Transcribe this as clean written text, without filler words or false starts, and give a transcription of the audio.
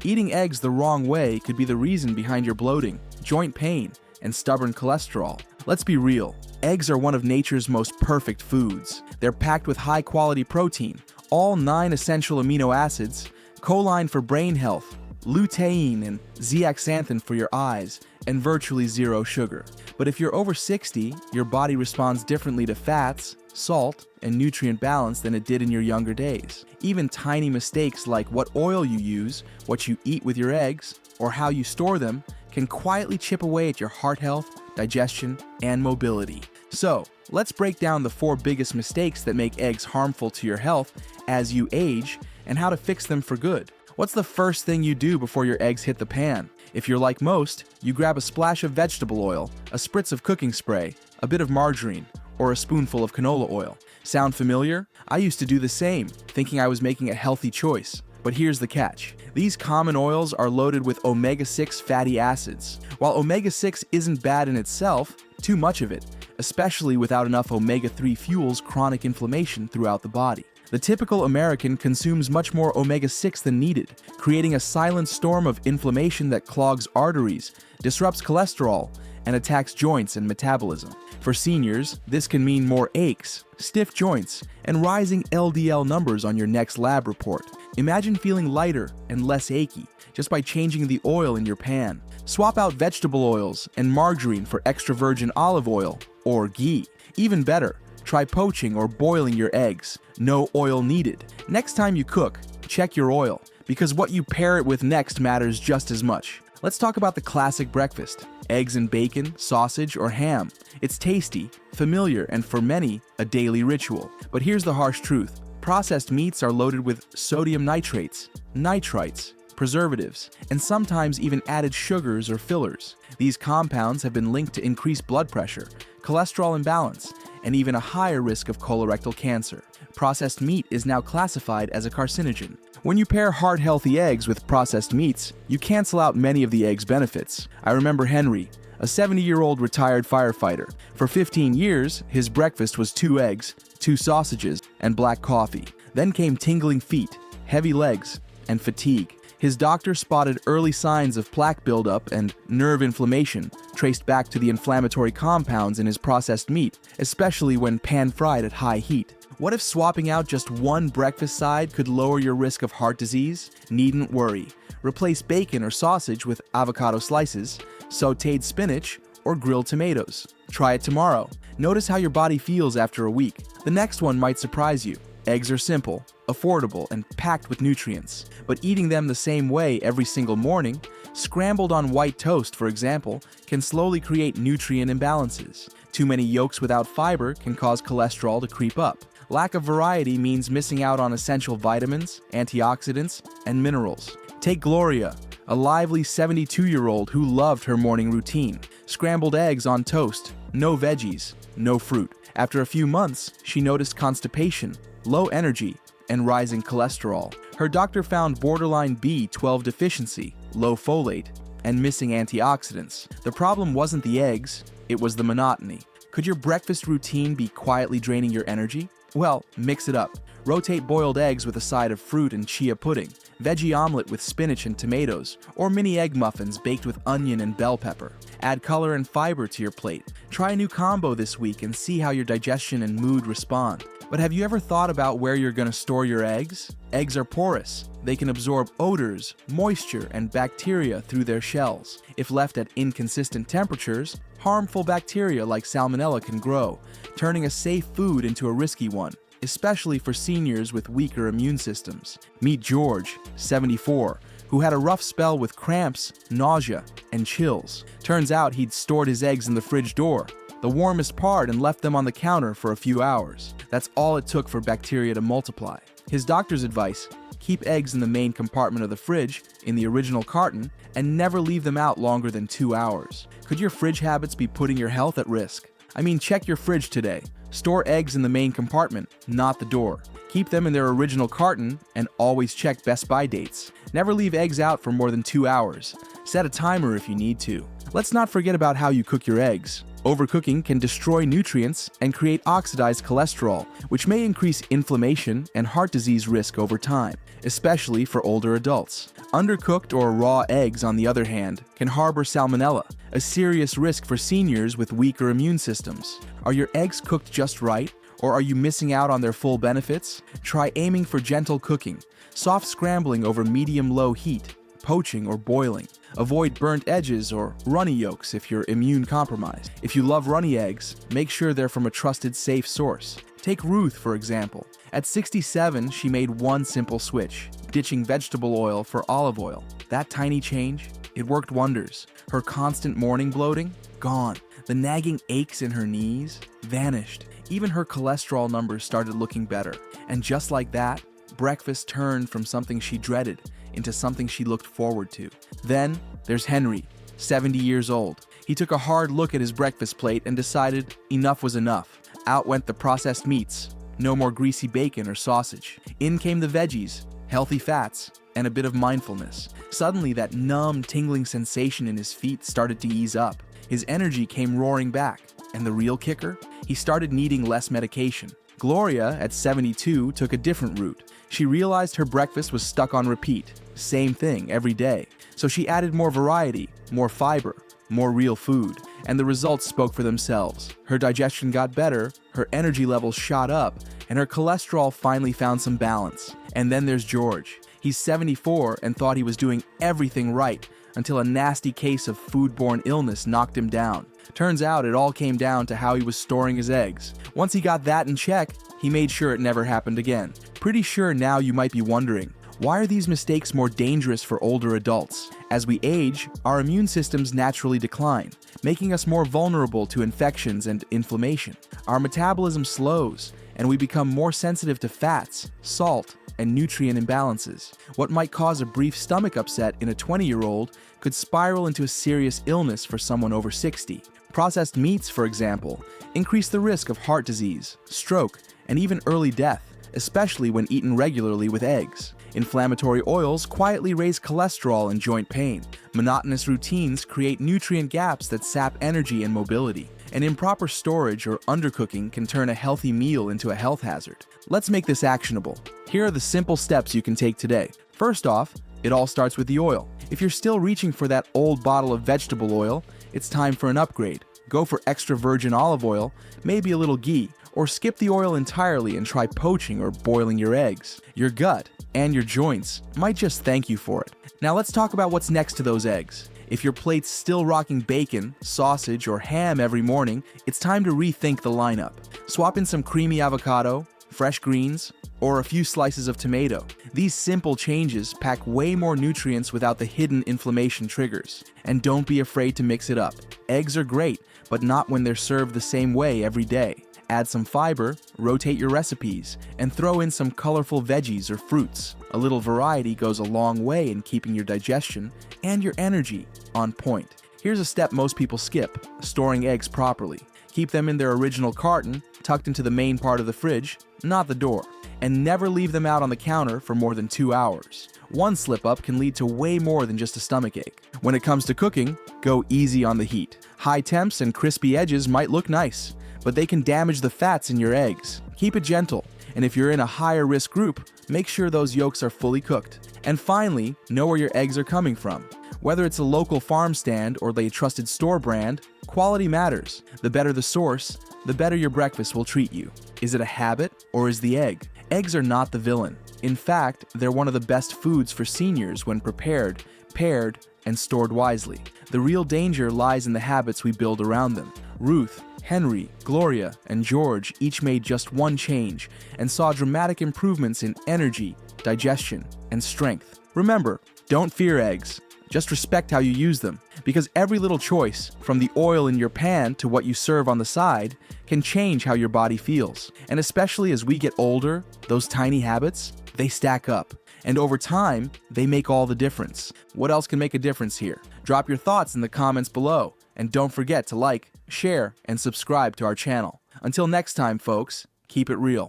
Eating eggs the wrong way could be the reason behind your bloating, joint pain, and stubborn cholesterol. Let's be real, eggs are one of nature's most perfect foods. They're packed with high-quality protein, all 9 essential amino acids, choline for brain health, lutein and zeaxanthin for your eyes, and virtually 0 sugar. But if you're over 60, your body responds differently to fats, salt, and nutrient balance than it did in your younger days. Even tiny mistakes like what oil you use, what you eat with your eggs, or how you store them can quietly chip away at your heart health, digestion, and mobility. So, let's break down the 4 biggest mistakes that make eggs harmful to your health as you age and how to fix them for good. What's the first thing you do before your eggs hit the pan? If you're like most, you grab a splash of vegetable oil, a spritz of cooking spray, a bit of margarine, or a spoonful of canola oil. Sound familiar? I used to do the same, thinking I was making a healthy choice. But here's the catch. These common oils are loaded with omega-6 fatty acids. While omega-6 isn't bad in itself, too much of it, especially without enough omega-3 fuels chronic inflammation throughout the body. The typical American consumes much more omega-6 than needed, creating a silent storm of inflammation that clogs arteries, disrupts cholesterol, and attacks joints and metabolism. For seniors, this can mean more aches, stiff joints, and rising LDL numbers on your next lab report. Imagine feeling lighter and less achy just by changing the oil in your pan. Swap out vegetable oils and margarine for extra virgin olive oil or ghee. Even better, try poaching or boiling your eggs. No oil needed. Next time you cook, check your oil, because what you pair it with next matters just as much. Let's talk about the classic breakfast. Eggs and bacon, sausage, or ham. It's tasty, familiar, and for many, a daily ritual. But here's the harsh truth. Processed meats are loaded with sodium nitrates, nitrites, preservatives, and sometimes even added sugars or fillers. These compounds have been linked to increased blood pressure, cholesterol imbalance, and even a higher risk of colorectal cancer. Processed meat is now classified as a carcinogen. When you pair heart-healthy eggs with processed meats, you cancel out many of the egg's benefits. I remember Henry, a 70-year-old retired firefighter. For 15 years, his breakfast was 2 eggs, 2 sausages, and black coffee. Then came tingling feet, heavy legs, and fatigue. His doctor spotted early signs of plaque buildup and nerve inflammation traced back to the inflammatory compounds in his processed meat, especially when pan-fried at high heat. What if swapping out just one breakfast side could lower your risk of heart disease? Needn't worry. Replace bacon or sausage with avocado slices, sautéed spinach, or grilled tomatoes. Try it tomorrow. Notice how your body feels after a week. The next one might surprise you. Eggs are simple, affordable, and packed with nutrients. But eating them the same way every single morning, scrambled on white toast, for example, can slowly create nutrient imbalances. Too many yolks without fiber can cause cholesterol to creep up. Lack of variety means missing out on essential vitamins, antioxidants, and minerals. Take Gloria, a lively 72-year-old who loved her morning routine. Scrambled eggs on toast, no veggies, no fruit. After a few months, she noticed constipation, low energy, and rising cholesterol. Her doctor found borderline B12 deficiency, low folate, and missing antioxidants. The problem wasn't the eggs, it was the monotony. Could your breakfast routine be quietly draining your energy? Well, mix it up. Rotate boiled eggs with a side of fruit and chia pudding, veggie omelet with spinach and tomatoes, or mini egg muffins baked with onion and bell pepper. Add color and fiber to your plate. Try a new combo this week and see how your digestion and mood respond. But have you ever thought about where you're going to store your eggs? Eggs are porous. They can absorb odors, moisture, and bacteria through their shells. If left at inconsistent temperatures, harmful bacteria like salmonella can grow, turning a safe food into a risky one, especially for seniors with weaker immune systems. Meet George, 74, who had a rough spell with cramps, nausea, and chills. Turns out he'd stored his eggs in the fridge door, the warmest part, and left them on the counter for a few hours. That's all it took for bacteria to multiply. His doctor's advice: keep eggs in the main compartment of the fridge, in the original carton, and never leave them out longer than 2 hours. Could your fridge habits be putting your health at risk? I mean, check your fridge today. Store eggs in the main compartment, not the door. Keep them in their original carton, and always check best by dates. Never leave eggs out for more than 2 hours. Set a timer if you need to. Let's not forget about how you cook your eggs. Overcooking can destroy nutrients and create oxidized cholesterol, which may increase inflammation and heart disease risk over time, especially for older adults. Undercooked or raw eggs, on the other hand, can harbor salmonella, a serious risk for seniors with weaker immune systems. Are your eggs cooked just right, or are you missing out on their full benefits? Try aiming for gentle cooking, soft scrambling over medium-low heat, poaching or boiling. Avoid burnt edges or runny yolks if you're immune compromised. If you love runny eggs, make sure they're from a trusted, safe source. Take Ruth, for example. At 67, she made one simple switch, ditching vegetable oil for olive oil. That tiny change, it worked wonders. Her constant morning bloating, gone. The nagging aches in her knees, vanished. Even her cholesterol numbers started looking better. And just like that, breakfast turned from something she dreaded into something she looked forward to. Then, there's Henry, 70 years old. He took a hard look at his breakfast plate and decided enough was enough. Out went the processed meats. No more greasy bacon or sausage. In came the veggies, healthy fats, and a bit of mindfulness. Suddenly, that numb, tingling sensation in his feet started to ease up. His energy came roaring back. And the real kicker? He started needing less medication. Gloria, at 72, took a different route. She realized her breakfast was stuck on repeat. Same thing every day. So she added more variety, more fiber, more real food. And the results spoke for themselves. Her digestion got better, her energy levels shot up, and her cholesterol finally found some balance. And then there's George. He's 74 and thought he was doing everything right until a nasty case of foodborne illness knocked him down. Turns out it all came down to how he was storing his eggs. Once he got that in check, he made sure it never happened again. Pretty sure now you might be wondering, why are these mistakes more dangerous for older adults? As we age, our immune systems naturally decline, making us more vulnerable to infections and inflammation. Our metabolism slows, and we become more sensitive to fats, salt, and nutrient imbalances. What might cause a brief stomach upset in a 20-year-old could spiral into a serious illness for someone over 60. Processed meats, for example, increase the risk of heart disease, stroke, and even early death, especially when eaten regularly with eggs. Inflammatory oils quietly raise cholesterol and joint pain. Monotonous routines create nutrient gaps that sap energy and mobility. And improper storage or undercooking can turn a healthy meal into a health hazard. Let's make this actionable. Here are the simple steps you can take today. First off, it all starts with the oil. If you're still reaching for that old bottle of vegetable oil, it's time for an upgrade. Go for extra virgin olive oil, maybe a little ghee, or skip the oil entirely and try poaching or boiling your eggs. Your gut and your joints might just thank you for it. Now let's talk about what's next to those eggs. If your plate's still rocking bacon, sausage, or ham every morning, it's time to rethink the lineup. Swap in some creamy avocado, fresh greens, or a few slices of tomato. These simple changes pack way more nutrients without the hidden inflammation triggers. And don't be afraid to mix it up. Eggs are great, but not when they're served the same way every day. Add some fiber, rotate your recipes, and throw in some colorful veggies or fruits. A little variety goes a long way in keeping your digestion and your energy on point. Here's a step most people skip: storing eggs properly. Keep them in their original carton, tucked into the main part of the fridge, not the door. And never leave them out on the counter for more than 2 hours. One slip-up can lead to way more than just a stomachache. When it comes to cooking, go easy on the heat. High temps and crispy edges might look nice, but they can damage the fats in your eggs. Keep it gentle, and if you're in a higher risk group, make sure those yolks are fully cooked. And finally, know where your eggs are coming from. Whether it's a local farm stand or the trusted store brand, quality matters. The better the source, the better your breakfast will treat you. Is it a habit or is the egg? Eggs are not the villain. In fact, they're one of the best foods for seniors when prepared, paired, and stored wisely. The real danger lies in the habits we build around them. Ruth, Henry, Gloria, and George each made just one change and saw dramatic improvements in energy, digestion, and strength. Remember, don't fear eggs. Just respect how you use them, because every little choice, from the oil in your pan to what you serve on the side, can change how your body feels. And especially as we get older, those tiny habits, they stack up. And over time, they make all the difference. What else can make a difference here? Drop your thoughts in the comments below, and don't forget to like, share, and subscribe to our channel. Until next time, folks, keep it real.